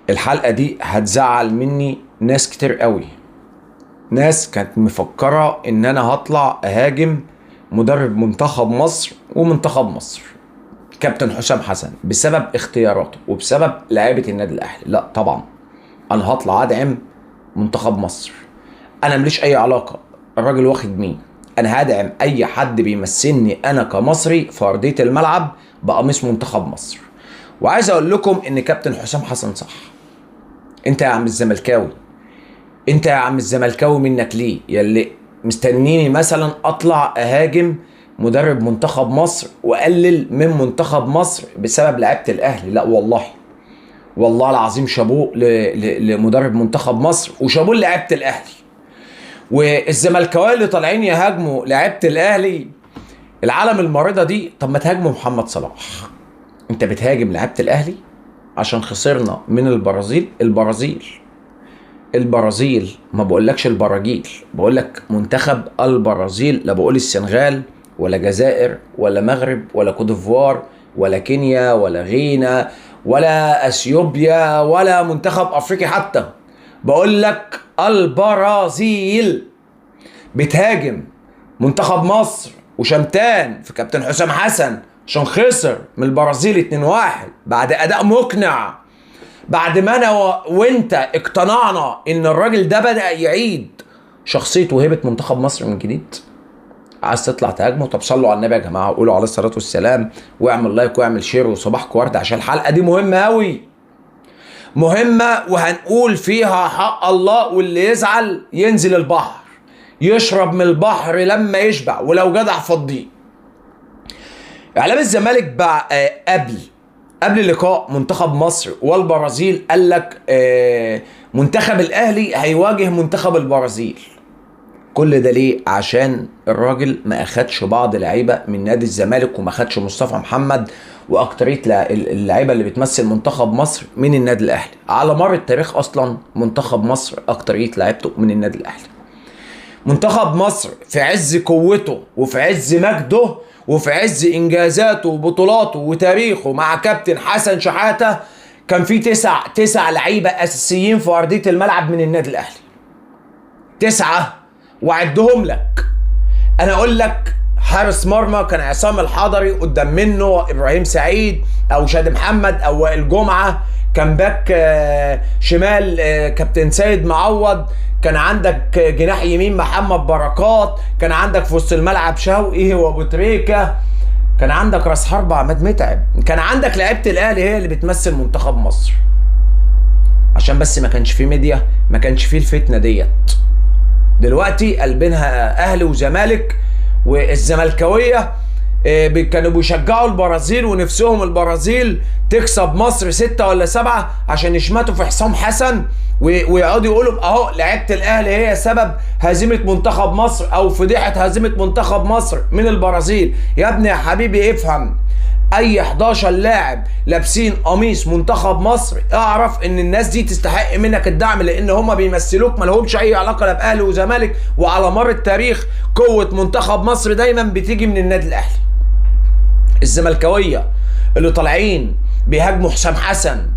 الحلقة دي هتزعل مني ناس كتير قوي. ناس كانت مفكرة ان انا هطلع اهاجم مدرب منتخب مصر ومنتخب مصر كابتن حسام حسن بسبب اختياراته وبسبب لعيبة النادي الاهلي. لا طبعا، انا هطلع ادعم منتخب مصر. انا مليش اي علاقة الراجل واخد مين، انا هدعم اي حد بيمثلني انا كمصري في ارضية الملعب بقميص منتخب مصر. وعايز اقول لكم ان كابتن حسام حسن صح. انت يا عم الزملكاوي، انت يا عم الزملكاوي منك ليه يلي مستنيني مثلا اطلع اهاجم مدرب منتخب مصر واقلل من منتخب مصر بسبب لعيبه الاهلي؟ لا والله، والله العظيم شابوه لمدرب منتخب مصر وشابوه لعيبه الاهلي. والزملكاويه اللي طالعين يهاجموا لعيبه الاهلي العالم المريضه دي، طب ما تهاجموا محمد صلاح. انت بتهاجم لعيبه الاهلي عشان خسرنا من البرازيل. ما بقولكش البراجيل، بقولك منتخب البرازيل. لا بقول السنغال ولا جزائر ولا مغرب ولا كوت ديفوار ولا كينيا ولا غينا ولا اثيوبيا ولا منتخب افريقيا حتى. بقولك البرازيل. بتهاجم منتخب مصر وشمتان في كابتن حسام حسن عشان خسر من البرازيل 2-1 بعد اداء مقنع، بعد ما انا وانت اقتنعنا ان الراجل ده بدأ يعيد شخصية وهيبة منتخب مصر من جديد. عايز تطلع تهاجمه؟ طب صلوا على النبي يا جماعة وقولوا عليه الصلاة والسلام واعمل لايك واعمل شير وصباحكم ورد، عشان الحلقة دي مهمة قوي، مهمة وهنقول فيها حق الله. واللي يزعل ينزل البحر يشرب من البحر لما يشبع، ولو جدع فضيه. اعلام الزمالك بقى قبل لقاء منتخب مصر والبرازيل قال لك منتخب الاهلي هيواجه منتخب البرازيل. كل ده ليه؟ عشان الراجل ما اخدش بعض لعيبه من نادي الزمالك وما اخدش مصطفى محمد واكتريه اللعيبه اللي بتمثل منتخب مصر من النادي الاهلي. على مر التاريخ اصلا منتخب مصر اكتريه لعيبته من النادي الاهلي. منتخب مصر في عز قوته وفي عز مجده وفي عز انجازاته وبطولاته وتاريخه مع كابتن حسن شحاتة كان في تسع لعيبه اساسيين في ارضيه الملعب من النادي الاهلي. 9 وعدهم لك. انا اقول لك حارس مرمى كان عصام الحضري، قدام منه ابراهيم سعيد او شادي محمد او وائل جمعه. كان باك شمال كابتن سيد معوض. كان عندك جناح يمين محمد بركات. كان عندك في وسط الملعب شوقي وابو تريكه. كان عندك راس حربة عماد متعب. كان عندك لعيبه الاهلي هي اللي بتمثل منتخب مصر، عشان بس ما كانش فيه ميديا، ما كانش فيه الفتنه ديت. دلوقتي قلبينها اهلي وزمالك، والزملكاويه كانوا بيشجعوا البرازيل ونفسهم البرازيل تكسب مصر 6 ولا 7 عشان يشمتوا في حسام حسن ويقعدوا يقولوا اهو لعيبه الاهلي هي سبب هزيمه منتخب مصر او فضيحه هزيمه منتخب مصر من البرازيل. يا ابني يا حبيبي افهم، اي 11 لاعب لابسين قميص منتخب مصر اعرف ان الناس دي تستحق منك الدعم، لان هم بيمثلوك، ما لهمش اي علاقه لا باهلي وزمالك. وعلى مر التاريخ قوه منتخب مصر دايما بتيجي من النادي الاهلي. الزملكاويه اللي طالعين بيهاجموا حسام حسن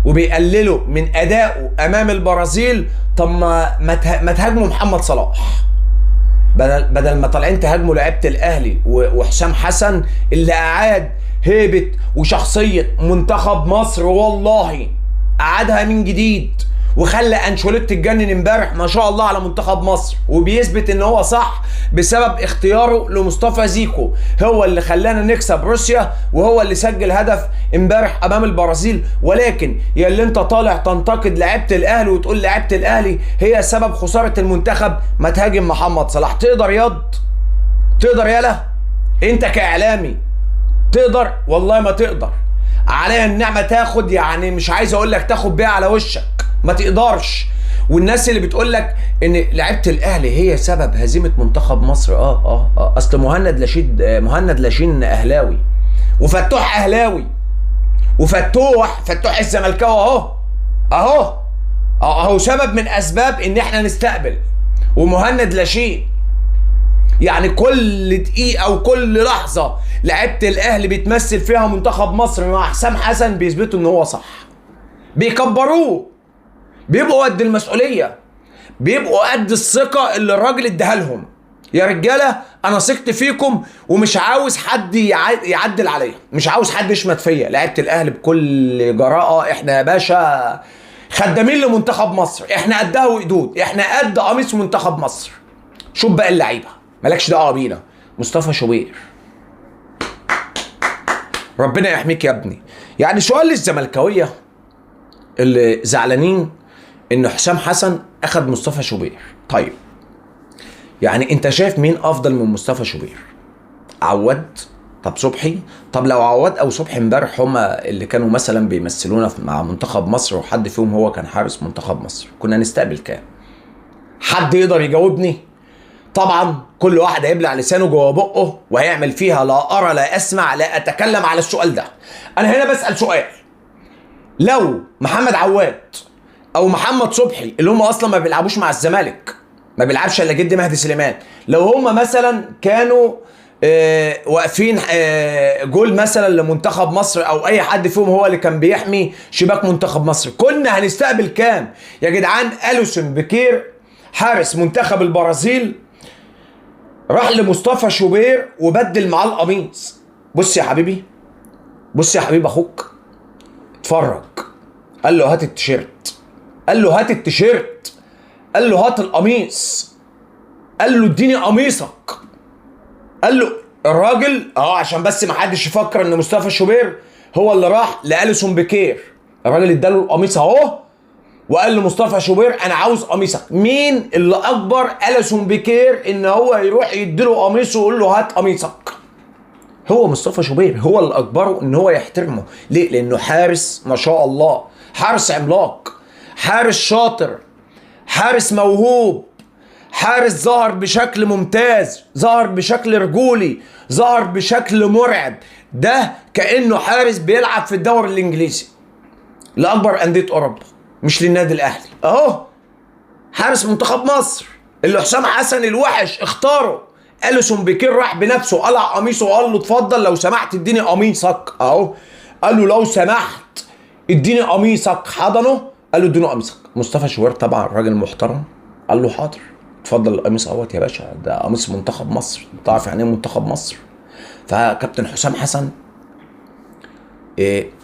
وبيقللوا من ادائه امام البرازيل، طب ما تهاجموا محمد صلاح بدل ما طالعين تهاجموا لعيبه الاهلي وحسام حسن اللي اعاد هيبه وشخصيه منتخب مصر. والله اعادها من جديد وخلى انشيلوتي تتجنن امبارح ما شاء الله على منتخب مصر، وبيثبت ان هو صح بسبب اختياره لمصطفى زيكو. هو اللي خلانا نكسب روسيا وهو اللي سجل هدف امبارح امام البرازيل. ولكن يا اللي انت طالع تنتقد لعيبه الاهلي وتقول لعيبه الاهلي هي سبب خساره المنتخب، ما تهاجم محمد صلاح. تقدر تقدر يالا انت كاعلامي تقدر؟ والله ما تقدر. عليها النعمه تاخد، يعني مش عايز اقول لك تاخد بيها على وشك، ما تقدرش. والناس اللي بتقول لك ان لعيبه الاهلي هي سبب هزيمه منتخب مصر، اصل مهند لاشين اهلاوي وفتوح اهلاوي وفتوح الزملكاوي اهو سبب من اسباب ان احنا نستقبل. ومهند لاشين يعني كل دقيقه وكل لحظه لعيبه الاهلي بتمثل فيها منتخب مصر مع حسام حسن بيثبتوا ان هو صح. بيكبروه، بيبقوا قد المسؤوليه، بيبقوا قد الثقه اللي الراجل اداها لهم. يا رجاله انا ثقت فيكم ومش عاوز حد يعدل عليا، مش عاوز حد يشمت فيا. لعيبه الاهلي بكل جراءه احنا يا باشا خدامين لمنتخب مصر، احنا قدها وقدود، احنا قد قميص منتخب مصر. شوف بقى اللعيبه مالكش دعوه بينا. مصطفى شوبير ربنا يحميك يا ابني. يعني سؤال للزملكاويه اللي زعلانين ان حسام حسن اخد مصطفى شوبير، طيب يعني انت شايف مين افضل من مصطفى شوبير؟ عواد؟ طب صبحي؟ طب لو عواد او صبحي امبارح هما اللي كانوا مثلا بيمثلونا مع منتخب مصر وحد فيهم هو كان حارس منتخب مصر، كنا نستقبل كام؟ حد يقدر يجاوبني؟ طبعا كل واحد هيبلع لسانه جوه بقه وهيعمل فيها لا ارى لا اسمع لا اتكلم على السؤال ده. انا هنا بسأل سؤال، لو محمد عواد او محمد صبحي اللي هم اصلا ما بيلعبوش مع الزمالك، ما بيلعبش الا جدي مهدي سليمان، لو هم مثلا كانوا واقفين جول مثلا لمنتخب مصر او اي حد فيهم هو اللي كان بيحمي شباك منتخب مصر، كنا هنستقبل كام يا جدعان؟ أليسون بكير حارس منتخب البرازيل راح لمصطفى شوبير وبدل معاه القميص. بص يا حبيبي، بص يا حبيب اخوك، اتفرج. قال له هات التيشيرت، قال له هات التيشيرت، قال له هات القميص، قال له اديني قميصك. قال له الراجل عشان بس ما حدش يفكر ان مصطفى شوبير هو اللي راح لأليسون بكير، الراجل اداله القميص اهو وقال لمصطفى شوبير انا عاوز قميصك. مين اللي اكبر أليسون بكير ان هو يروح يديله قميصه ويقول له هات قميصك؟ هو مصطفى شوبير هو اللي اجبره ان هو يحترمه. ليه؟ لانه حارس ما شاء الله، حارس عملاق، حارس شاطر، حارس موهوب، حارس ظهر بشكل ممتاز، ظهر بشكل رجولي، ظهر بشكل مرعب. ده كأنه حارس بيلعب في الدوري الانجليزي لأكبر أندية أوروبا مش للنادي الأهلي. أهو حارس منتخب مصر اللي حسام حسن الوحش اختاره. أليسون بكير راح بنفسه قلع قميصه وقال له اتفضل لو سمحت اديني قميصك اهو. قال له لو سمحت اديني قميصك، حضنه قال له اديني قميصك. مصطفى شوبير طبعا راجل محترم قال له حاضر اتفضل القميص اهوت يا باشا، ده قميص منتخب مصر، تعرف يعني ايه منتخب مصر. فكابتن حسام حسن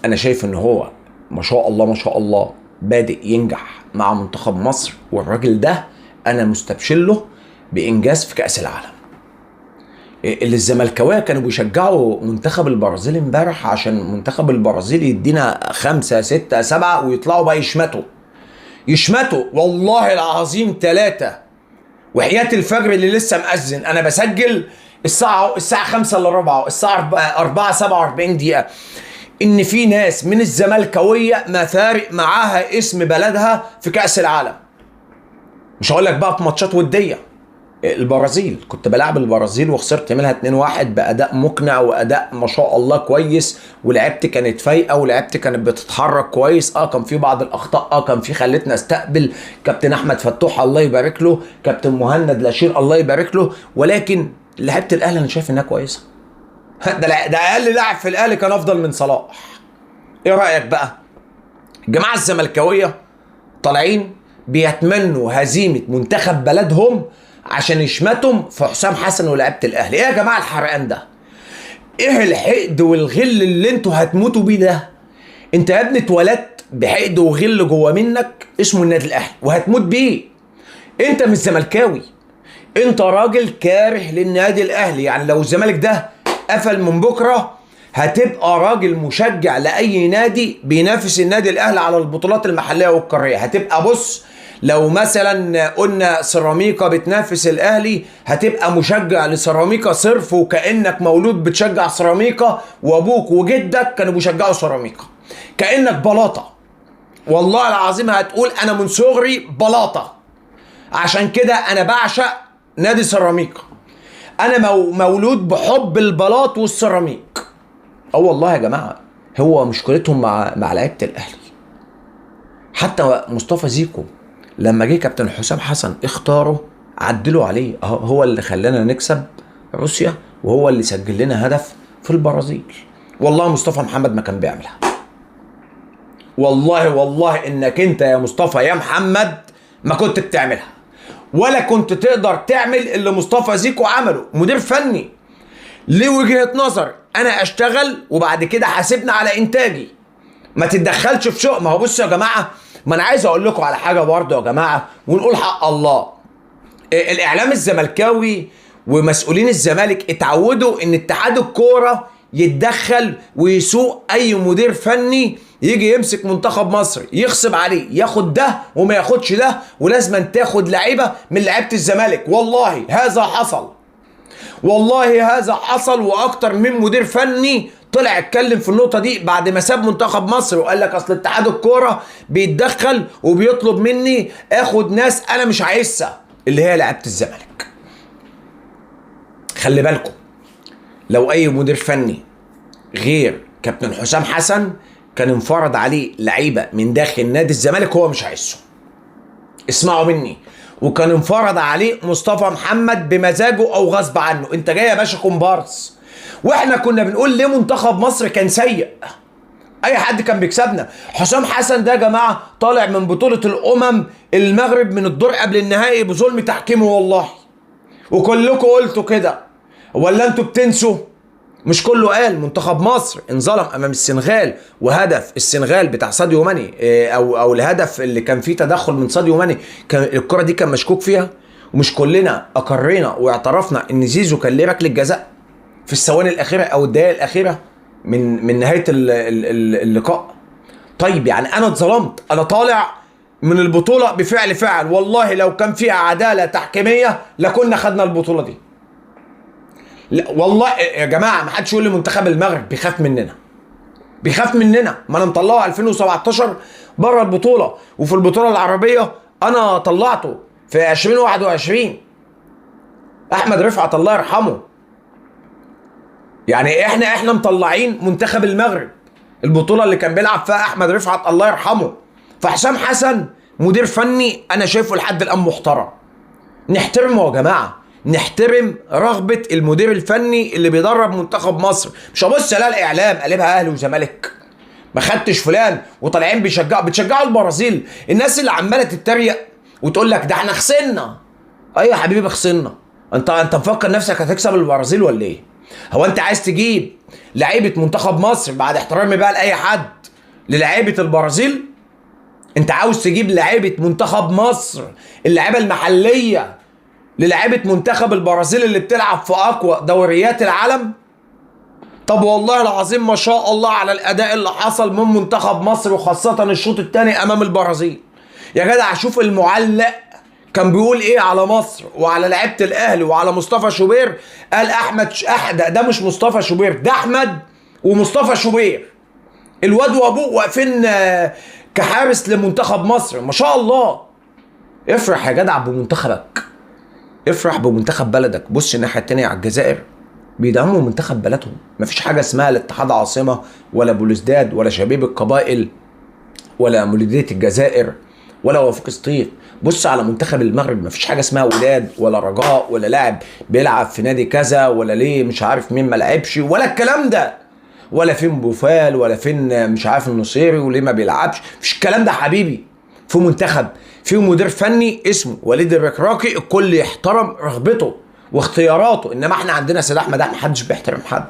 انا شايف ان هو ما شاء الله ما شاء الله بادئ ينجح مع منتخب مصر، والراجل ده انا مستبشر له بانجاز في كأس العالم. اللي الزملكاويه كانوا بيشجعوا منتخب البرازيل امبارح عشان منتخب البرازيل يدينا 5 6 7 ويطلعوا بقى يشمتوا والله العظيم 3 وحياة الفجر اللي لسه مأذن. انا بسجل الساعه 5 الا ربع، الساعه 4:47 ان في ناس من الزملكاويه ما فارق معاها اسم بلدها في كأس العالم. مش هقول لك بقى في ماتشات وديه. البرازيل كنت بلعب البرازيل وخسرت منها 2-1 بأداء مقنع وأداء ما شاء الله كويس، ولعبت كانت فايقة ولعبت كانت بتتحرك كويس. كان في بعض الأخطاء كان في خلتنا استقبل كابتن أحمد فتوح الله يبارك له، كابتن مهند لاشين الله يبارك له، ولكن لعبة الأهلي أنا شايف إنها كويسة. ده أقل لاعب في الأهلي كان أفضل من صلاح. إيه رأيك بقى؟ الجماعة الزملكاوية طالعين بيتمنوا هزيمة منتخب بلدهم عشان يشمتهم في حسام حسن ولاعيبه الاهلي. ايه يا جماعه الحرقان ده؟ ايه الحقد والغل اللي انتوا هتموتوا بيه ده؟ انت يا ابني اتولدت بحقد وغل جوه منك اسمه النادي الاهلي وهتموت بيه. انت مش زملكاوي، انت راجل كاره للنادي الاهلي. يعني لو الزمالك ده قفل من بكره هتبقى راجل مشجع لاي نادي بينافس النادي الاهلي على البطولات المحليه والقاريه. هتبقى بص، لو مثلا قلنا سيراميكا بتنافس الاهلي هتبقى مشجع لسيراميكا صرف، وكأنك مولود بتشجع سيراميكا وابوك وجدك كانوا بيشجعوا سيراميكا، كأنك بلاطة. والله العظيم هتقول انا من صغري بلاطة، عشان كده انا بعشق نادي سيراميكا. انا مولود بحب البلاط والسيراميك. والله يا جماعة هو مشكلتهم مع لعيبة الاهلي. حتى مصطفى زيكو لما جه كابتن حسام حسن اختاره عدلوا عليه، هو اللي خلانا نكسب روسيا وهو اللي سجل لنا هدف في البرازيل. والله مصطفى محمد ما كان بيعملها، والله والله انك انت يا مصطفى يا محمد ما كنت بتعملها، ولا كنت تقدر تعمل اللي مصطفى زيكو عمله. مدير فني ليه وجهة نظر، انا اشتغل وبعد كده حاسبنا على انتاجي، ما تتدخلش في شؤم. ما هو بصوا يا جماعه، ما انا عايز اقول لكم على حاجه برضه يا جماعه ونقول حق الله. الاعلام الزملكاوي ومسؤولين الزمالك اتعودوا ان اتحاد الكوره يتدخل ويسوق اي مدير فني يجي يمسك منتخب مصر، يغصب عليه ياخد ده وما ياخدش ده، ولازم تاخد لعيبه من لعيبه الزمالك. والله هذا حصل، والله هذا حصل، واكتر من مدير فني طلع اتكلم في النقطه دي بعد ما ساب منتخب مصر وقال لك اصل اتحاد الكوره بيتدخل وبيطلب مني اخد ناس انا مش عايزها، اللي هي لعيبه الزمالك. خلي بالكم، لو اي مدير فني غير كابتن حسام حسن كان انفرض عليه لعيبه من داخل نادي الزمالك هو مش عايزهم، اسمعوا مني، وكان انفرض عليه مصطفى محمد بمزاجه او غصب عنه. انت جاي يا باشا كومبارس، واحنا كنا بنقول ليه منتخب مصر كان سيء، اي حد كان بيكسبنا. حسام حسن ده يا جماعه طالع من بطوله الامم المغرب من الدور قبل النهائي بظلم تحكيمه والله، وكلكم قلتوا كده ولا انتوا بتنسوا؟ مش كله قال منتخب مصر انظلم امام السنغال، وهدف السنغال بتاع ساديو ماني او الهدف اللي كان فيه تدخل من ساديو ماني، كان الكره دي كان مشكوك فيها، ومش كلنا اقرينا واعترفنا ان زيزو كان ليه ركله جزاء في الثواني الاخيره او الدقائق الاخيره من نهايه اللقاء. طيب يعني انا اتظلمت، انا طالع من البطوله بفعل فعل، والله لو كان فيها عداله تحكيميه لكنا خدنا البطوله دي. لا والله يا جماعه، ما حدش يقول لي منتخب المغرب بيخاف مننا، بيخاف مننا. ما انا مطلعه 2017 بره البطوله، وفي البطوله العربيه انا طلعته في 2021 احمد رفعت الله يرحمه. يعني احنا مطلعين منتخب المغرب البطوله اللي كان بيلعب فيها احمد رفعت الله يرحمه. فحسام حسن مدير فني انا شايفه لحد الان محترم، نحترمه يا جماعه، نحترم رغبه المدير الفني اللي بيدرب منتخب مصر. مش هبص الاقي الاعلام قلبها اهلي وزمالك، ما خدتش فلان وطالعين بتشجعوا البرازيل. الناس اللي عماله تتريق وتقول لك ده احنا خسرنا، ايوه يا حبيبي خسرنا. انت مفكر نفسك هتكسب البرازيل ولا ايه؟ هو انت عايز تجيب لعيبه منتخب مصر، بعد احترامي بقى لاي حد، للعيبه البرازيل؟ انت عاوز تجيب لعيبه منتخب مصر اللعيبه المحليه للعيبه منتخب البرازيل اللي بتلعب في اقوى دوريات العالم؟ طب والله العظيم ما شاء الله على الاداء اللي حصل من منتخب مصر، وخاصه الشوط الثاني امام البرازيل. يا جدع شوف المعلق كان بيقول ايه على مصر وعلى لعيبه الاهلي وعلى مصطفى شوبير. قال ده مش مصطفى شوبير، ده احمد ومصطفى شوبير، الواد وابوه واقفين كحارس لمنتخب مصر. ما شاء الله. افرح يا جدع بمنتخبك، افرح بمنتخب بلدك. بص الناحيه التانيه على الجزائر، بيدعموا منتخب بلدهم. مفيش حاجه اسمها الاتحاد عاصمه ولا بوليسداد ولا شبيب القبائل ولا مولوديه الجزائر ولا وفاق سطيف. بص على منتخب المغرب، مفيش حاجه اسمها وداد ولا رجاء ولا لاعب بيلعب في نادي كذا ولا ليه مش عارف مين ما لعبش ولا الكلام ده، ولا فين بوفال ولا فين مش عارف النصيري وليه ما بيلعبش. مفيش الكلام ده حبيبي. في منتخب فيه مدير فني اسمه وليد الركراكي، الكل يحترم رغبته واختياراته. انما احنا عندنا سيد احمد محدش بيحترم حد.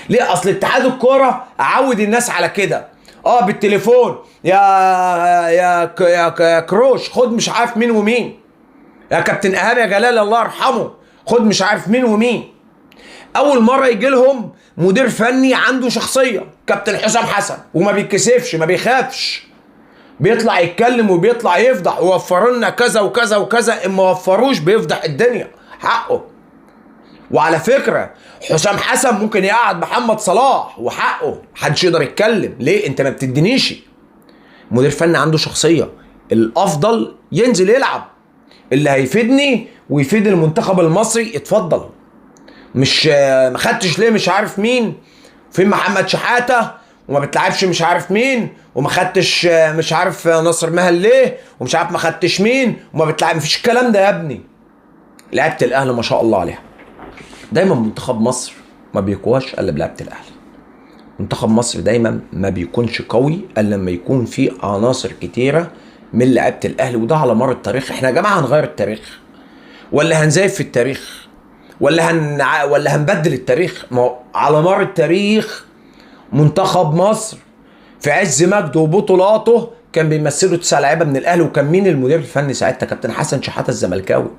ليه؟ اصل اتحاد الكوره عود الناس على كده. بالتليفون يا كروش خد مش عارف مين ومين، يا كابتن ايهاب يا جلال الله يرحمه خد مش عارف مين ومين. اول مره يجي لهم مدير فني عنده شخصيه، كابتن حسام حسن، وما بيتكسفش ما بيخافش، بيطلع يتكلم وبيطلع يفضح ووفروا لنا كذا وكذا وكذا. اما وفروش بيفضح الدنيا، حقه. وعلى فكره حسام حسن ممكن يقعد محمد صلاح وحقه، محدش يقدر يتكلم. ليه؟ انت ما بتدينيش. مدير فني عنده شخصيه، الافضل ينزل يلعب، اللي هيفيدني ويفيد المنتخب المصري اتفضل. مش ما خدتش ليه مش عارف مين، فين محمد شحاته وما بتلعبش مش عارف مين، وما خدتش مش عارف ناصر ماهر ليه، ومش عارف ما خدتش مين وما بتلعب. مفيش الكلام ده يا ابني. لعيبه الاهلي ما شاء الله عليها، دايما منتخب مصر ما بيقواش الا بلعيبه الاهلي. منتخب مصر دايما ما بيكونش قوي الا لما يكون فيه عناصر كتيره من لعيبه الاهلي، وده على مر التاريخ. احنا يا جماعه هنغير التاريخ ولا هنزيف في التاريخ ولا هنبدل التاريخ؟ ما هو على مر التاريخ منتخب مصر في عز مجده وبطولاته كان بيمثله 9 لعيبه من الاهلي. وكان مين المدير الفني ساعتها؟ كابتن حسن شحاته الزملكاوي،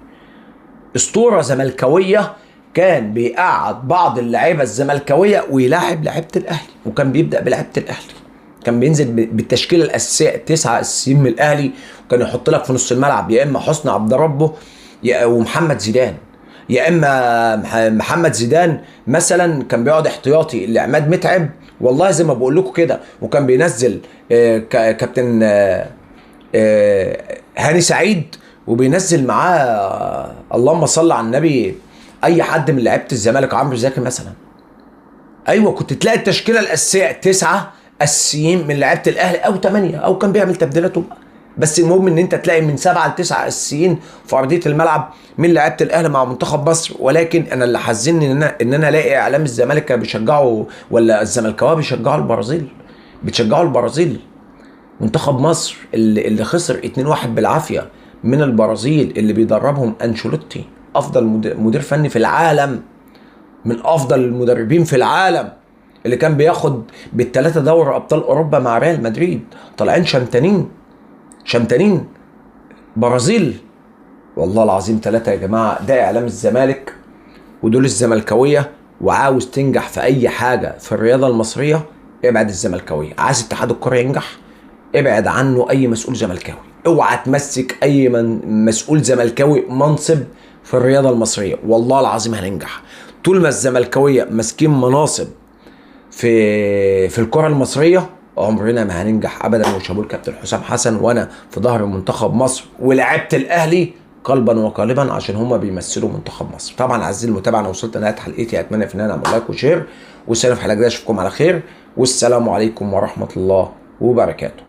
اسطوره زملكاويه، كان بيقعد بعض اللعيبه الزملكاويه ويلاعب لعيبه الاهلي، وكان بيبدا بلعيبه الاهلي، كان بينزل بالتشكيله الاساسيه 9 اساسيين من الاهلي، وكان يحط لك في نص الملعب يا اما حسني عبد ربه ومحمد زيدان، يا اما محمد زيدان مثلا كان بيقعد احتياطي لعماد متعب، والله زي ما بقول لكم كده. وكان بينزل كابتن هاني سعيد، وبينزل معاه اللهم صل على النبي اي حد من لعيبه الزمالك، عمرو زكي مثلا. ايوه كنت تلاقي التشكيله الاساسيه 9 اساسيين من لعيبه الاهلي او 8، او كان بيعمل تبديلاته، بس المهم ان انت تلاقي من 7 ل9 اساسيين في ارضيه الملعب من لعيبه الاهلي مع منتخب مصر. ولكن انا اللي حزني ان انا الاقي اعلام الزمالك كانوا بيشجعوا، ولا الزملكاويه بيشجعوا البرازيل، بتشجعوا البرازيل. منتخب مصر اللي خسر 2-1 بالعافيه من البرازيل، اللي بيدربهم انشيلوتي، افضل مدير فني في العالم، من افضل المدربين في العالم، اللي كان بياخد بالثلاثه دوري ابطال اوروبا مع ريال مدريد، طالعين شمتانين برازيل. والله العظيم 3 يا جماعه، ده اعلام الزمالك ودول الزملكاويه. وعاوز تنجح في اي حاجه في الرياضه المصريه ابعد الزملكاويه. عايز اتحاد الكره ينجح ابعد عنه اي مسؤول زملكاوي. اوعى تمسك اي مسؤول زملكاوي منصب في الرياضه المصريه، والله العظيم هننجح. طول ما الزملكاويه ماسكين مناصب في الكره المصريه عمرنا ما هننجح ابدا. وشابوه الكابتن حسام حسن، وانا في ظهر منتخب مصر ولاعيبه الاهلي قلبا وقالبا عشان هم بيمثلوا منتخب مصر. طبعا اعزائي المتابع انا وصلت لنهايه حلقتي، اتمنى ان انا اعمل لايك وشير، والسلام في الحلقه دي، اشوفكم على خير، والسلام عليكم ورحمه الله وبركاته.